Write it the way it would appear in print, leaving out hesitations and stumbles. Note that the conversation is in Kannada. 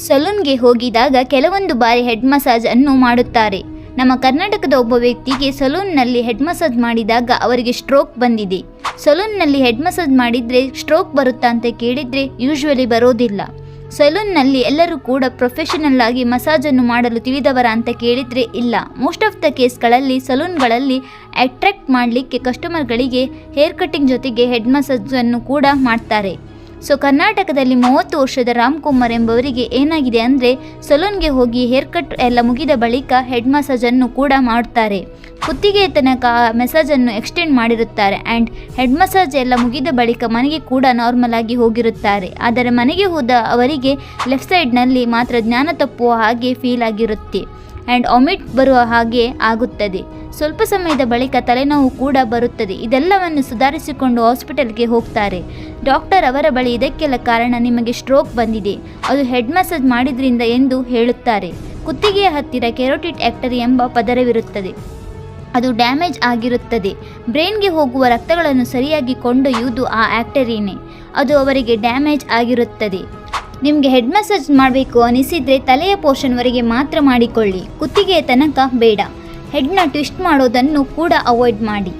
ಸಲೂನ್ಗೆ ಹೋಗಿದಾಗ ಕೆಲವೊಂದು ಬಾರಿ ಹೆಡ್ ಮಸಾಜ್ ಅನ್ನು ಮಾಡುತ್ತಾರೆ. ನಮ್ಮ ಕರ್ನಾಟಕದ ಒಬ್ಬ ವ್ಯಕ್ತಿಗೆ ಸಲೂನ್ನಲ್ಲಿ ಹೆಡ್ ಮಸಾಜ್ ಮಾಡಿದಾಗ ಅವರಿಗೆ ಸ್ಟ್ರೋಕ್ ಬಂದಿದೆ. ಸಲೂನ್ನಲ್ಲಿ ಹೆಡ್ ಮಸಾಜ್ ಮಾಡಿದರೆ ಸ್ಟ್ರೋಕ್ ಬರುತ್ತಾ ಅಂತ ಕೇಳಿದರೆ ಯೂಶ್ವಲಿ ಬರೋದಿಲ್ಲ. ಸಲೂನ್ನಲ್ಲಿ ಎಲ್ಲರೂ ಕೂಡ ಪ್ರೊಫೆಷನಲ್ ಆಗಿ ಮಸಾಜನ್ನು ಮಾಡಲು ತಿಳಿದವರ ಅಂತ ಕೇಳಿದರೆ ಇಲ್ಲ. ಮೋಸ್ಟ್ ಆಫ್ ದ ಕೇಸ್ಗಳಲ್ಲಿ ಸಲೂನ್ಗಳಲ್ಲಿ ಅಟ್ರಾಕ್ಟ್ ಮಾಡಲಿಕ್ಕೆ ಕಸ್ಟಮರ್ಗಳಿಗೆ ಹೇರ್ ಕಟ್ಟಿಂಗ್ ಜೊತೆಗೆ ಹೆಡ್ ಮಸಾಜನ್ನು ಕೂಡ ಮಾಡ್ತಾರೆ. ಸೊ ಕರ್ನಾಟಕದಲ್ಲಿ 30 ವರ್ಷದ ರಾಮ್ಕುಮಾರ್ ಎಂಬವರಿಗೆ ಏನಾಗಿದೆ ಅಂದರೆ ಸಲೂನ್ಗೆ ಹೋಗಿ ಹೇರ್ ಕಟ್ ಎಲ್ಲ ಮುಗಿದ ಬಳಿಕ ಹೆಡ್ ಮಸಾಜನ್ನು ಕೂಡ ಮಾಡುತ್ತಾರೆ. ಕುತ್ತಿಗೆ ತನಕ ಮಸಾಜನ್ನು ಎಕ್ಸ್ಟೆಂಡ್ ಮಾಡಿರುತ್ತಾರೆ ಆ್ಯಂಡ್ ಹೆಡ್ ಮಸಾಜ್ ಎಲ್ಲ ಮುಗಿದ ಬಳಿಕ ಮನೆಗೆ ಕೂಡ ನಾರ್ಮಲ್ ಆಗಿ ಹೋಗಿರುತ್ತಾರೆ. ಆದರೆ ಮನೆಗೆ ಹೋದ ಅವರಿಗೆ ಲೆಫ್ಟ್ ಸೈಡ್ನಲ್ಲಿ ಮಾತ್ರ ಜ್ಞಾನ ತಪ್ಪುವ ಹಾಗೆ ಫೀಲ್ ಆಗಿರುತ್ತೆ ಆ್ಯಂಡ್ ವಾಮಿಟ್ ಬರುವ ಹಾಗೆ ಆಗುತ್ತದೆ. ಸ್ವಲ್ಪ ಸಮಯದ ಬಳಿಕ ತಲೆನೋವು ಕೂಡ ಬರುತ್ತದೆ. ಇದೆಲ್ಲವನ್ನು ಸುಧಾರಿಸಿಕೊಂಡು ಹಾಸ್ಪಿಟಲ್ಗೆ ಹೋಗ್ತಾರೆ. ಡಾಕ್ಟರ್ ಅವರ ಬಳಿ ಇದಕ್ಕೆಲ್ಲ ಕಾರಣ ನಿಮಗೆ ಸ್ಟ್ರೋಕ್ ಬಂದಿದೆ, ಅದು ಹೆಡ್ ಮಸಾಜ್ ಮಾಡಿದ್ರಿಂದ ಎಂದು ಹೇಳುತ್ತಾರೆ. ಕುತ್ತಿಗೆಯ ಹತ್ತಿರ ಕೆರೋಟಿಡ್ ಆರ್ಟರಿ ಎಂಬ ಪದರವಿರುತ್ತದೆ, ಅದು ಡ್ಯಾಮೇಜ್ ಆಗಿರುತ್ತದೆ. ಬ್ರೈನ್ಗೆ ಹೋಗುವ ರಕ್ತಗಳನ್ನು ಸರಿಯಾಗಿ ಕೊಂಡೊಯ್ಯುವುದು ಆ ಆರ್ಟರಿನೇ, ಅದು ಅವರಿಗೆ ಡ್ಯಾಮೇಜ್ ಆಗಿರುತ್ತದೆ. ನಿಮಗೆ ಹೆಡ್ ಮಸಾಜ್ ಮಾಡಬೇಕು ಅನಿಸಿದರೆ ತಲೆಯ ಪೋರ್ಷನ್ವರೆಗೆ ಮಾತ್ರ ಮಾಡಿಕೊಳ್ಳಿ, ಕುತ್ತಿಗೆಯ ತನಕ ಬೇಡ. ಹೆಡ್ನ ಟ್ವಿಸ್ಟ್ ಮಾಡೋದನ್ನು ಕೂಡ ಅವಾಯ್ಡ್ ಮಾಡಿ.